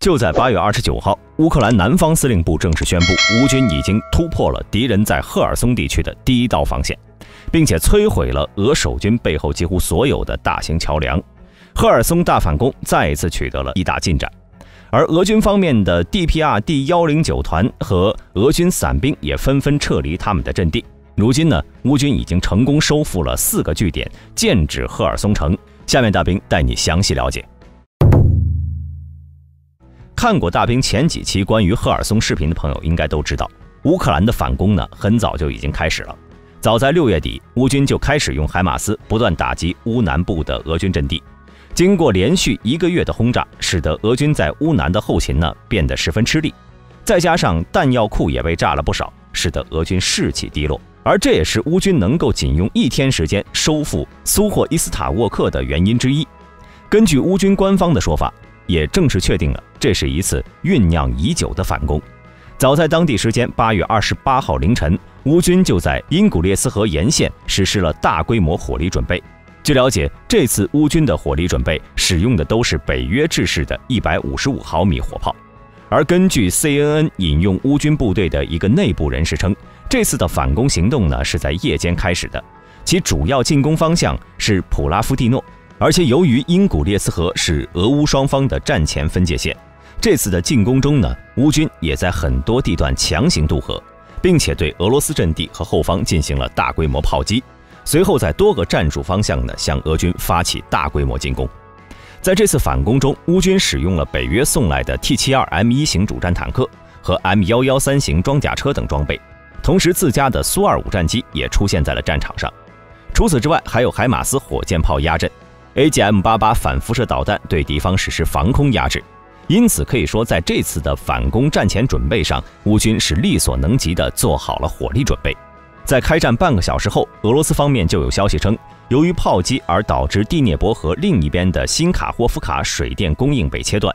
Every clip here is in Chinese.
就在8月29号，乌克兰南方司令部正式宣布，乌军已经突破了敌人在赫尔松地区的第一道防线，并且摧毁了俄守军背后几乎所有的大型桥梁。赫尔松大反攻再一次取得了一大进展，而俄军方面的 DPR第109团和俄军伞兵也纷纷撤离他们的阵地。如今呢，乌军已经成功收复了4个据点，剑指赫尔松城。下面大兵带你详细了解。看过大兵前几期关于赫尔松视频的朋友应该都知道，乌克兰的反攻呢很早就已经开始了。早在6月底，乌军就开始用海马斯不断打击乌南部的俄军阵地。经过连续1个月的轰炸，使得俄军在乌南的后勤呢变得十分吃力，再加上弹药库也被炸了不少，使得俄军士气低落。而这也是乌军能够仅用1天时间收复苏霍伊斯塔沃克的原因之一。根据乌军官方的说法，也正式确定了这是一次酝酿已久的反攻。早在当地时间8月28号凌晨，乌军就在因古列斯河沿线实施了大规模火力准备。据了解，这次乌军的火力准备使用的都是北约制式的155毫米火炮。而根据 CNN 引用乌军部队的一个内部人士称，这次的反攻行动呢是在夜间开始的，其主要进攻方向是普拉夫蒂诺。而且由于因古列斯河是俄乌双方的战前分界线，这次的进攻中呢，乌军也在很多地段强行渡河，并且对俄罗斯阵地和后方进行了大规模炮击。随后在多个战术方向呢向俄军发起大规模进攻。在这次反攻中，乌军使用了北约送来的 T72M1 型主战坦克和 M113型装甲车等装备，同时自家的苏25战机也出现在了战场上。除此之外，还有海马斯火箭炮压阵，AGM-88反辐射导弹对敌方实施防空压制。因此可以说，在这次的反攻战前准备上，乌军是力所能及地做好了火力准备。在开战半个小时后，俄罗斯方面就有消息称，由于炮击而导致第聂伯河另一边的新卡霍夫卡水电供应被切断。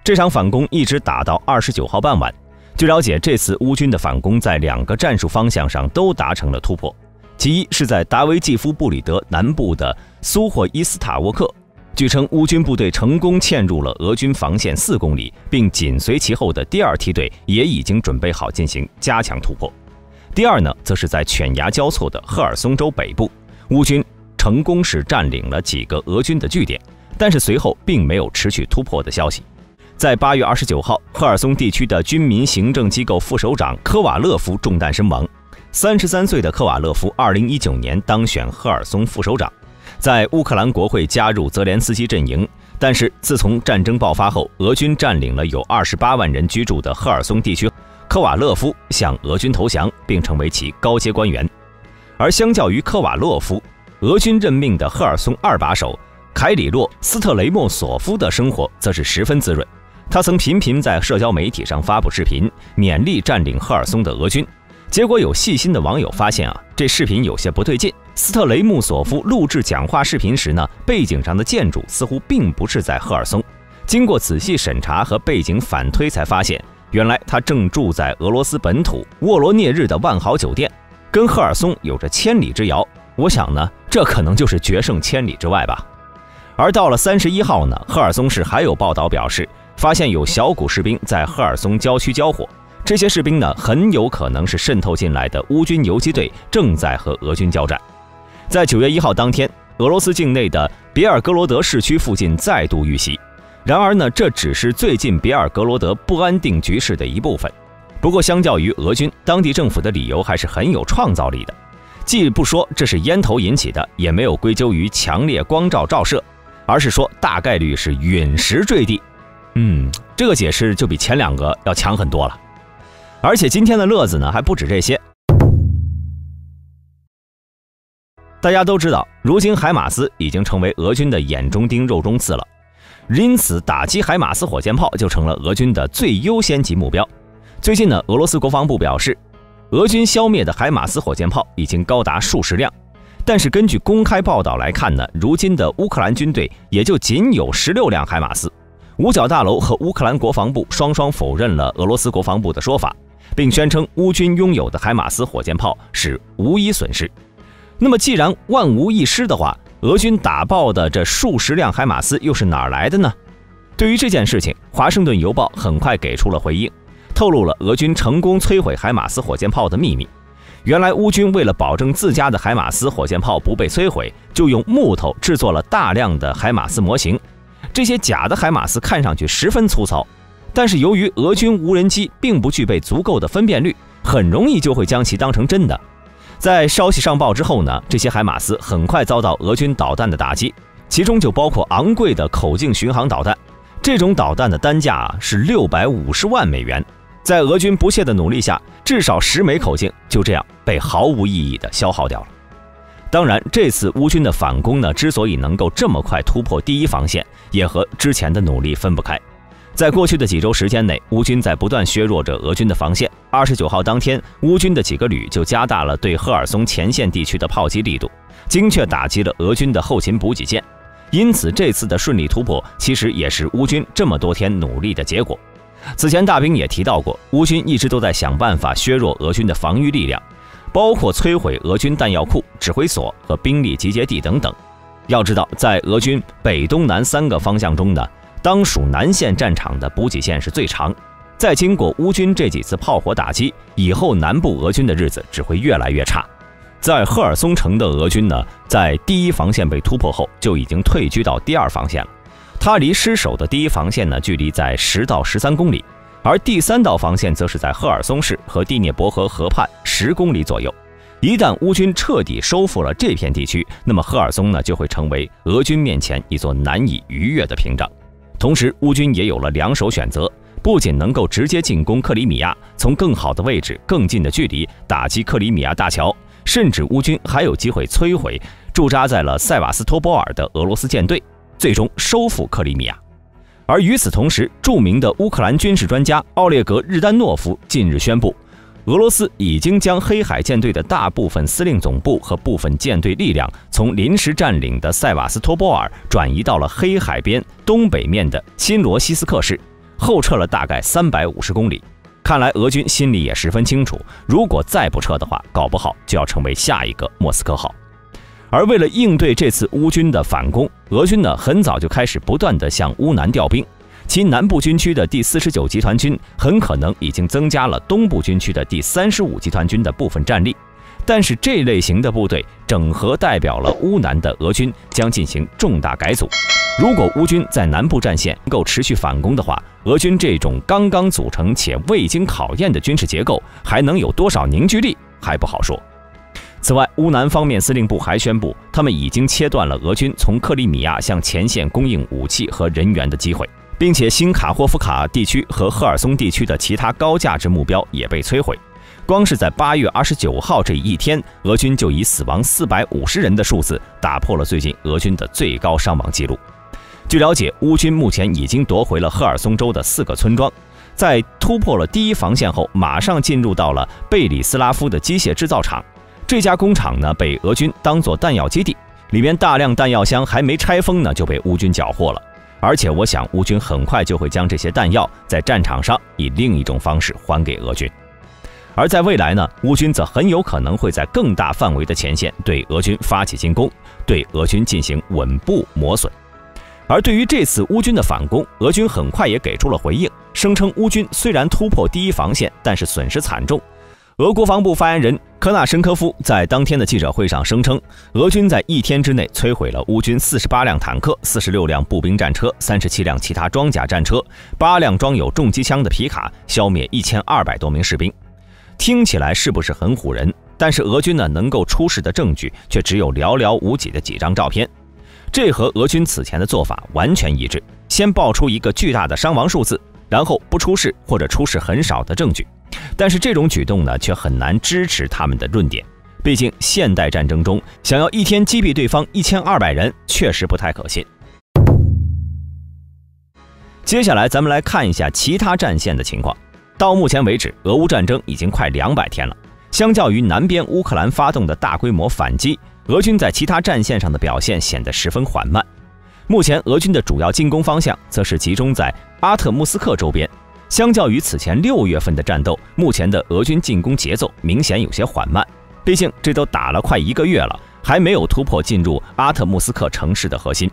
这场反攻一直打到29号傍晚。据了解，这次乌军的反攻在2个战术方向上都达成了突破。其一是在达维季夫布里德南部的苏霍伊斯塔沃克，据称乌军部队成功嵌入了俄军防线4公里，并紧随其后的第2梯队也已经准备好进行加强突破。第二呢，则是在犬牙交错的赫尔松州北部，乌军成功是占领了几个俄军的据点，但是随后并没有持续突破的消息。在8月29号，赫尔松地区的军民行政机构副首长科瓦勒夫中弹身亡。33岁的科瓦勒夫2019年当选赫尔松副首长，在乌克兰国会加入泽连斯基阵营。但是自从战争爆发后，俄军占领了有28万人居住的赫尔松地区，科瓦勒夫向俄军投降，并成为其高阶官员。而相较于科瓦勒夫，俄军任命的赫尔松2把手凯里洛·斯特雷莫索夫的生活则是十分滋润。他曾频频在社交媒体上发布视频，勉励占领赫尔松的俄军。结果有细心的网友发现这视频有些不对劲。斯特雷穆索夫录制讲话视频时呢，背景上的建筑似乎并不是在赫尔松。经过仔细审查和背景反推，才发现原来他正住在俄罗斯本土沃罗涅日的万豪酒店，跟赫尔松有着千里之遥。我想呢，这可能就是决胜千里之外吧。而到了31号呢，赫尔松市还有报道表示，发现有小股士兵在赫尔松郊区交火。这些士兵呢，很有可能是渗透进来的乌军游击队，正在和俄军交战。在9月1号当天，俄罗斯境内的别尔哥罗德市区附近再度遇袭。然而呢，这只是最近别尔哥罗德不安定局势的一部分。不过，相较于俄军，当地政府的理由还是很有创造力的，既不说这是烟头引起的，也没有归咎于强烈光照照射，而是说大概率是陨石坠地。这个解释就比前2个要强很多了。而且今天的乐子呢还不止这些。大家都知道，如今海马斯已经成为俄军的眼中钉肉中刺了，因此打击海马斯火箭炮就成了俄军的最优先级目标。最近呢，俄罗斯国防部表示，俄军消灭的海马斯火箭炮已经高达数十辆，但是根据公开报道来看呢，如今的乌克兰军队也就仅有16辆海马斯。五角大楼和乌克兰国防部双双否认了俄罗斯国防部的说法，并宣称乌军拥有的海马斯火箭炮是无一损失。那么既然万无一失的话，俄军打爆的这数十辆海马斯又是哪儿来的呢？对于这件事情，华盛顿邮报很快给出了回应，透露了俄军成功摧毁海马斯火箭炮的秘密。原来乌军为了保证自家的海马斯火箭炮不被摧毁，就用木头制作了大量的海马斯模型。这些假的海马斯看上去十分粗糙，但是由于俄军无人机并不具备足够的分辨率，很容易就会将其当成真的。在消息上报之后呢，这些海马斯很快遭到俄军导弹的打击，其中就包括昂贵的口径巡航导弹。这种导弹的单价是650万美元。在俄军不懈的努力下，至少10枚口径就这样被毫无意义的消耗掉了。当然，这次乌军的反攻呢，之所以能够这么快突破第一防线，也和之前的努力分不开。在过去的几周时间内，乌军在不断削弱着俄军的防线。29号当天，乌军的几个旅就加大了对赫尔松前线地区的炮击力度，精确打击了俄军的后勤补给线。因此，这次的顺利突破其实也是乌军这么多天努力的结果。此前大兵也提到过，乌军一直都在想办法削弱俄军的防御力量，包括摧毁俄军弹药库、指挥所和兵力集结地等等。要知道，在俄军北、东南3个方向中呢，当属南线战场的补给线是最长。再经过乌军这几次炮火打击，以后南部俄军的日子只会越来越差。在赫尔松城的俄军呢，在第一防线被突破后，就已经退居到第2防线了。它离失守的第一防线呢，距离在10到13公里，而第3道防线则是在赫尔松市和第聂伯河河畔10公里左右。一旦乌军彻底收复了这片地区，那么赫尔松呢就会成为俄军面前一座难以逾越的屏障。同时，乌军也有了2手选择，不仅能够直接进攻克里米亚，从更好的位置、更近的距离打击克里米亚大桥，甚至乌军还有机会摧毁驻扎在了塞瓦斯托波尔的俄罗斯舰队，最终收复克里米亚。而与此同时，著名的乌克兰军事专家奥列格·日丹诺夫近日宣布，俄罗斯已经将黑海舰队的大部分司令总部和部分舰队力量从临时占领的塞瓦斯托波尔转移到了黑海边东北面的新罗西斯克市，后撤了大概350公里。看来俄军心里也十分清楚，如果再不撤的话，搞不好就要成为下一个莫斯科号。而为了应对这次乌军的反攻，俄军呢很早就开始不断地向乌南调兵，其南部军区的第49集团军很可能已经增加了东部军区的第35集团军的部分战力。但是这类型的部队整合代表了乌南的俄军将进行重大改组。如果乌军在南部战线能够持续反攻的话，俄军这种刚刚组成且未经考验的军事结构还能有多少凝聚力还不好说。此外，乌南方面司令部还宣布，他们已经切断了俄军从克里米亚向前线供应武器和人员的机会，并且新卡霍夫卡地区和赫尔松地区的其他高价值目标也被摧毁。光是在8月29号这一天，俄军就以死亡450人的数字打破了最近俄军的最高伤亡记录。据了解，乌军目前已经夺回了赫尔松州的4个村庄，在突破了第一防线后，马上进入到了贝里斯拉夫的机械制造厂。这家工厂呢，被俄军当作弹药基地，里面大量弹药箱还没拆封呢，就被乌军缴获了。而且我想，乌军很快就会将这些弹药在战场上以另一种方式还给俄军。而在未来呢，乌军则很有可能会在更大范围的前线对俄军发起进攻，对俄军进行稳步磨损。而对于这次乌军的反攻，俄军很快也给出了回应，声称乌军虽然突破第一防线，但是损失惨重。俄国防部发言人科纳申科夫在当天的记者会上声称，俄军在1天之内摧毁了乌军48辆坦克、46辆步兵战车、37辆其他装甲战车、8辆装有重机枪的皮卡，消灭1200多名士兵。听起来是不是很唬人？但是俄军呢能够出示的证据却只有寥寥无几的几张照片，这和俄军此前的做法完全一致，先爆出一个巨大的伤亡数字，然后不出示或者出示很少的证据。但是这种举动呢，却很难支持他们的论点。毕竟现代战争中，想要1天击毙对方1200人，确实不太可信。接下来咱们来看一下其他战线的情况。到目前为止，俄乌战争已经快200天了。相较于南边乌克兰发动的大规模反击，俄军在其他战线上的表现显得十分缓慢。目前俄军的主要进攻方向则是集中在阿特穆斯克周边。相较于此前6月份的战斗，目前的俄军进攻节奏明显有些缓慢。毕竟这都打了快1个月了，还没有突破进入阿特穆斯克城市的核心。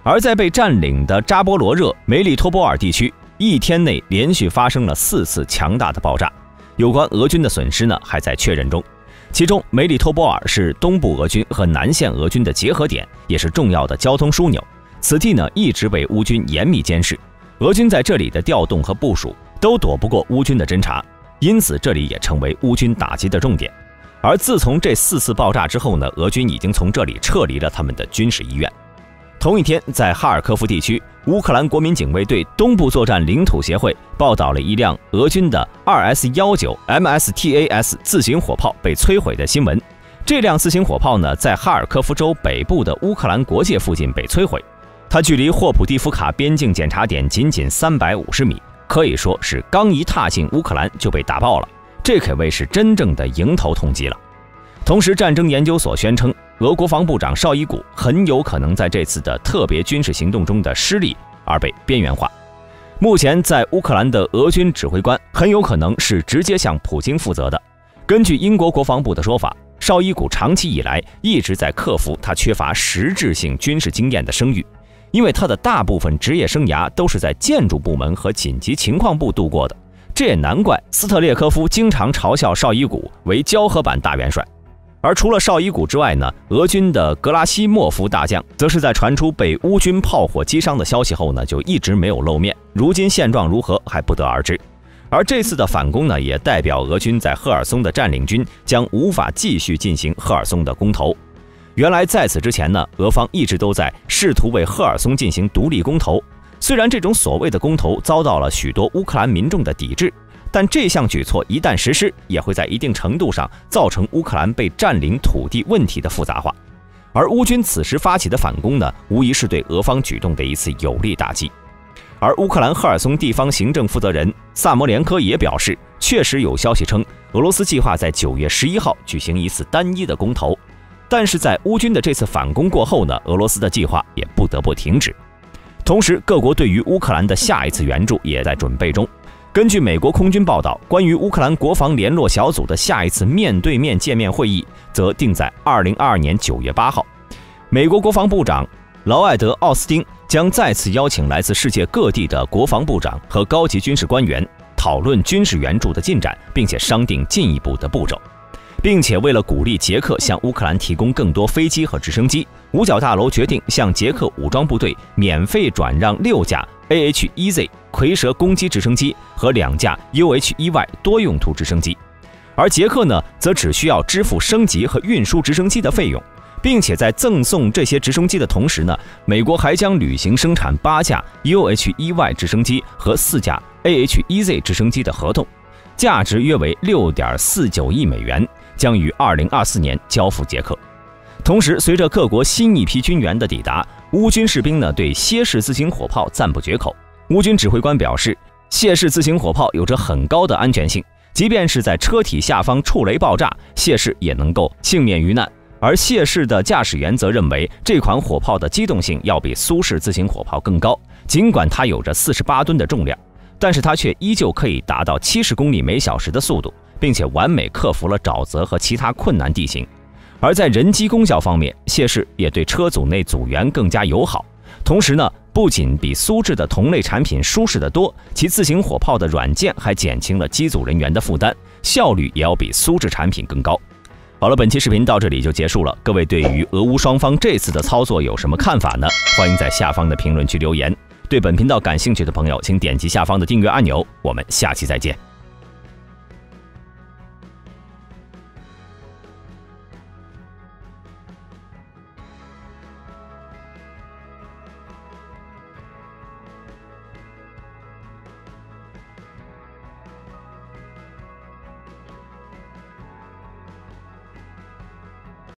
而在被占领的扎波罗热、梅里托波尔地区，1天内连续发生了4次强大的爆炸。有关俄军的损失呢，还在确认中。其中，梅里托波尔是东部俄军和南线俄军的结合点，也是重要的交通枢纽。此地呢，一直被乌军严密监视，俄军在这里的调动和部署都躲不过乌军的侦察，因此这里也成为乌军打击的重点。而自从这4次爆炸之后呢，俄军已经从这里撤离了他们的军事医院。同一天，在哈尔科夫地区，乌克兰国民警卫队东部作战领土协会报道了一辆俄军的 2S-19 MSTAS 自行火炮被摧毁的新闻。这辆自行火炮呢，在哈尔科夫州北部的乌克兰国界附近被摧毁，它距离霍普蒂夫卡边境检查点仅仅350米，可以说是刚一踏进乌克兰就被打爆了，这可谓是真正的迎头痛击了。同时，战争研究所宣称，俄国防部长绍伊古很有可能在这次的特别军事行动中的失利而被边缘化。目前在乌克兰的俄军指挥官很有可能是直接向普京负责的。根据英国国防部的说法，绍伊古长期以来一直在克服他缺乏实质性军事经验的声誉，因为他的大部分职业生涯都是在建筑部门和紧急情况部度过的。这也难怪斯特列科夫经常嘲笑绍伊古为胶合版大元帅。而除了绍伊古之外呢，俄军的格拉西莫夫大将则是在传出被乌军炮火击伤的消息后呢，就一直没有露面，如今现状如何还不得而知。而这次的反攻呢，也代表俄军在赫尔松的占领军将无法继续进行赫尔松的攻投。原来在此之前呢，俄方一直都在试图为赫尔松进行独立公投，虽然这种所谓的公投遭到了许多乌克兰民众的抵制，但这项举措一旦实施，也会在一定程度上造成乌克兰被占领土地问题的复杂化。而乌军此时发起的反攻呢，无疑是对俄方举动的一次有力打击。而乌克兰赫尔松地方行政负责人萨摩连科也表示，确实有消息称俄罗斯计划在9月11号举行一次单一的公投，但是在乌军的这次反攻过后呢，俄罗斯的计划也不得不停止。同时，各国对于乌克兰的下一次援助也在准备中。根据美国空军报道，关于乌克兰国防联络小组的下一次面对面见面会议则定在2022年9月8号。美国国防部长劳埃德·奥斯汀将再次邀请来自世界各地的国防部长和高级军事官员，讨论军事援助的进展，并且商定进一步的步骤。并且为了鼓励捷克向乌克兰提供更多飞机和直升机，五角大楼决定向捷克武装部队免费转让6架 AH-1Z 蝰蛇攻击直升机和2架 UH-1Y 多用途直升机，而捷克呢，则只需要支付升级和运输直升机的费用，并且在赠送这些直升机的同时呢，美国还将履行生产8架 UH-1Y 直升机和4架 AH-1Z 直升机的合同，价值约为6.49亿美元，将于2024年交付捷克。同时，随着各国新一批军援的抵达，乌军士兵呢对蝎式自行火炮赞不绝口。乌军指挥官表示，蝎式自行火炮有着很高的安全性，即便是在车体下方触雷爆炸，蝎式也能够幸免于难。而蝎式的驾驶员则认为，这款火炮的机动性要比苏式自行火炮更高，尽管它有着48吨的重量，但是它却依旧可以达到70公里每小时的速度，并且完美克服了沼泽和其他困难地形。而在人机功效方面，蝎式也对车组内组员更加友好。同时呢，不仅比苏制的同类产品舒适得多，其自行火炮的软件还减轻了机组人员的负担，效率也要比苏制产品更高。好了，本期视频到这里就结束了。各位对于俄乌双方这次的操作有什么看法呢？欢迎在下方的评论区留言。对本频道感兴趣的朋友，请点击下方的订阅按钮。我们下期再见。